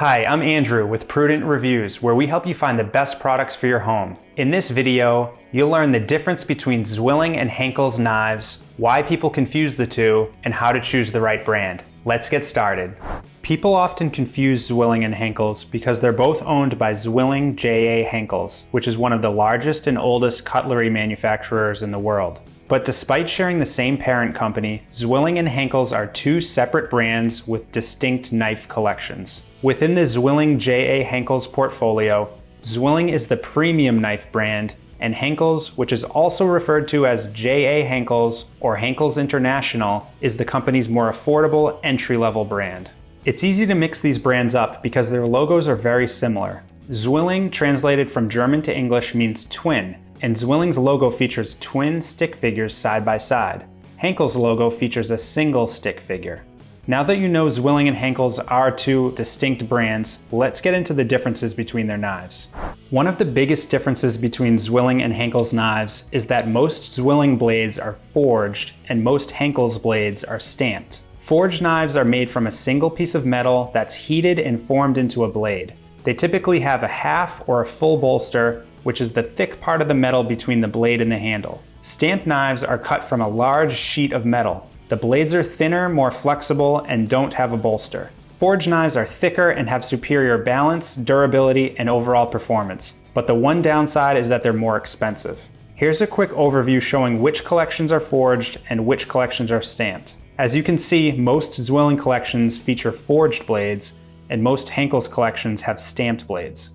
Hi, I'm Andrew with Prudent Reviews, where we help you find the best products for your home. In this video, you'll learn the difference between Zwilling and Henckels knives, why people confuse the two, and how to choose the right brand. Let's get started. People often confuse Zwilling and Henckels because they're both owned by Zwilling J.A. Henckels, which is one of the largest and oldest cutlery manufacturers in the world. But despite sharing the same parent company, Zwilling and Henckels are two separate brands with distinct knife collections. Within the Zwilling J.A. Henckels portfolio, Zwilling is the premium knife brand, and Henckels, which is also referred to as J.A. Henckels or Henckels International, is the company's more affordable entry-level brand. It's easy to mix these brands up because their logos are very similar. Zwilling, translated from German to English, means twin, and Zwilling's logo features twin stick figures side by side. Henckels' logo features a single stick figure. Now that you know Zwilling and Henckels are two distinct brands, let's get into the differences between their knives. One of the biggest differences between Zwilling and Henckels knives is that most Zwilling blades are forged and most Henckels blades are stamped. Forged knives are made from a single piece of metal that's heated and formed into a blade. They typically have a half or a full bolster, which is the thick part of the metal between the blade and the handle. Stamped knives are cut from a large sheet of metal. The blades are thinner, more flexible, and don't have a bolster. Forged knives are thicker and have superior balance, durability, and overall performance. But the one downside is that they're more expensive. Here's a quick overview showing which collections are forged and which collections are stamped. As you can see, most Zwilling collections feature forged blades, and most Henckels collections have stamped blades.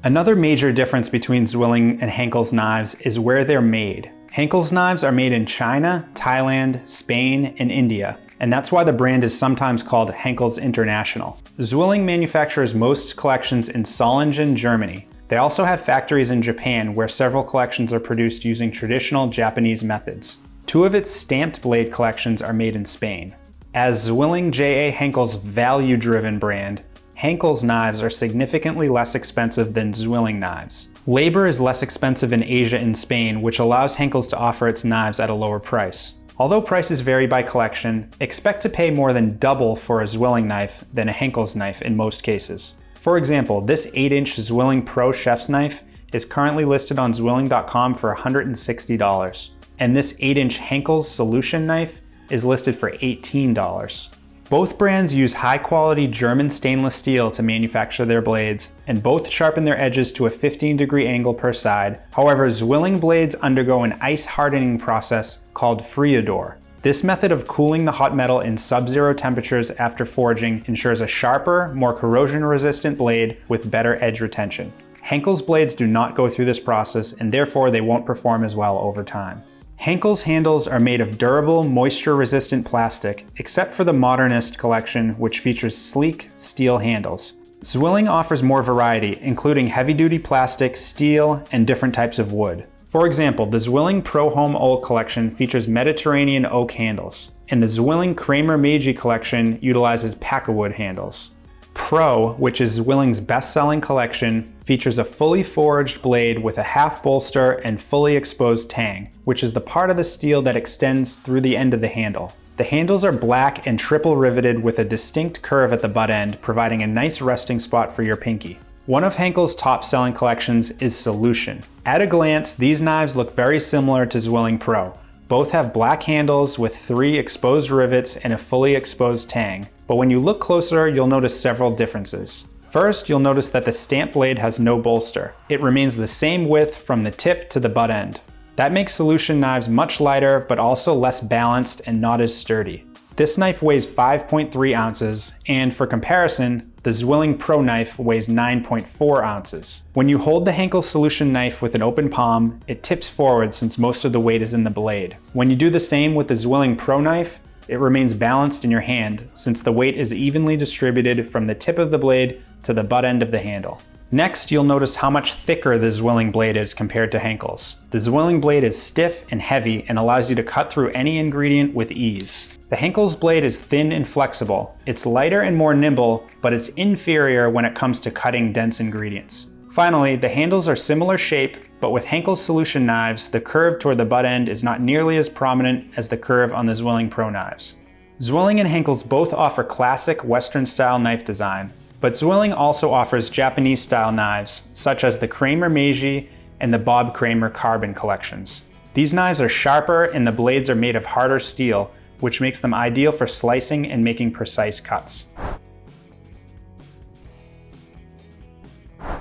Another major difference between Zwilling and Henckels knives is where they're made. Henckels knives are made in China, Thailand, Spain, and India, and that's why the brand is sometimes called Henckels International. Zwilling manufactures most collections in Solingen, Germany. They also have factories in Japan where several collections are produced using traditional Japanese methods. Two of its stamped blade collections are made in Spain. As Zwilling J.A. Henckels' value-driven brand, Henckels knives are significantly less expensive than Zwilling knives. Labor is less expensive in Asia and Spain, which allows Henckels to offer its knives at a lower price. Although prices vary by collection, expect to pay more than double for a Zwilling knife than a Henckels knife in most cases. For example, this 8-inch Zwilling Pro Chef's knife is currently listed on Zwilling.com for $160, and this 8-inch Henckels Solution knife is listed for $18. Both brands use high-quality German stainless steel to manufacture their blades, and both sharpen their edges to a 15-degree angle per side. However, Zwilling blades undergo an ice hardening process called Friodor. This method of cooling the hot metal in sub-zero temperatures after forging ensures a sharper, more corrosion-resistant blade with better edge retention. Henckels blades do not go through this process, and therefore they won't perform as well over time. Henckels handles are made of durable, moisture-resistant plastic, except for the Modernist collection, which features sleek steel handles. Zwilling offers more variety, including heavy-duty plastic, steel, and different types of wood. For example, the Zwilling Pro Home Oak collection features Mediterranean oak handles, and the Zwilling Kramer Meiji collection utilizes Packawood handles. Pro, which is Zwilling's best-selling collection, features a fully forged blade with a half bolster and fully exposed tang, which is the part of the steel that extends through the end of the handle. The handles are black and triple riveted with a distinct curve at the butt end, providing a nice resting spot for your pinky. One of Henckels' top-selling collections is Solution. At a glance, these knives look very similar to Zwilling Pro. Both have black handles with 3 exposed rivets and a fully exposed tang. But when you look closer, you'll notice several differences. First, you'll notice that the stamp blade has no bolster. It remains the same width from the tip to the butt end. That makes Solution knives much lighter, but also less balanced and not as sturdy. This knife weighs 5.3 ounces, and for comparison, the Zwilling Pro knife weighs 9.4 ounces. When you hold the Henckels Solution knife with an open palm, it tips forward since most of the weight is in the blade. When you do the same with the Zwilling Pro knife, it remains balanced in your hand since the weight is evenly distributed from the tip of the blade to the butt end of the handle. Next, you'll notice how much thicker the Zwilling blade is compared to Henckels. The Zwilling blade is stiff and heavy and allows you to cut through any ingredient with ease. The Henckels blade is thin and flexible. It's lighter and more nimble, but it's inferior when it comes to cutting dense ingredients. Finally, the handles are similar shape, but with Henckels Solution knives, the curve toward the butt end is not nearly as prominent as the curve on the Zwilling Pro knives. Zwilling and Henckels both offer classic Western-style knife design. But Zwilling also offers Japanese-style knives, such as the Kramer Meiji and the Bob Kramer Carbon collections. These knives are sharper and the blades are made of harder steel, which makes them ideal for slicing and making precise cuts.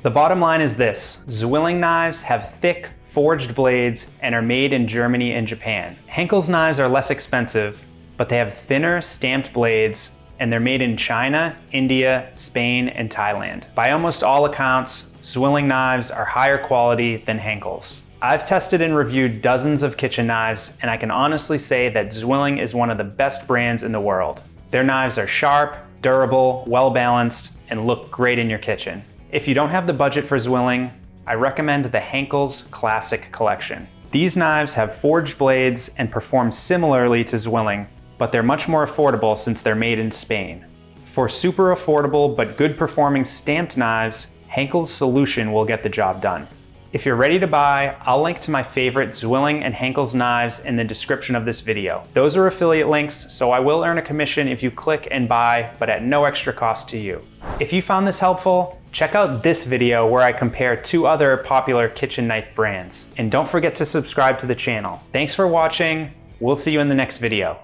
The bottom line is this: Zwilling knives have thick, forged blades and are made in Germany and Japan. Henckels knives are less expensive, but they have thinner, stamped blades, and they're made in China, India, Spain, and Thailand. By almost all accounts, Zwilling knives are higher quality than Henckels. I've tested and reviewed dozens of kitchen knives, and I can honestly say that Zwilling is one of the best brands in the world. Their knives are sharp, durable, well-balanced, and look great in your kitchen. If you don't have the budget for Zwilling, I recommend the Henckels Classic Collection. These knives have forged blades and perform similarly to Zwilling, but they're much more affordable since they're made in Spain. For super affordable but good performing stamped knives, Henckels Solution will get the job done. If you're ready to buy, I'll link to my favorite Zwilling and Henckels knives in the description of this video. Those are affiliate links, so I will earn a commission if you click and buy, but at no extra cost to you. If you found this helpful, check out this video where I compare 2 other popular kitchen knife brands. And don't forget to subscribe to the channel. Thanks for watching. We'll see you in the next video.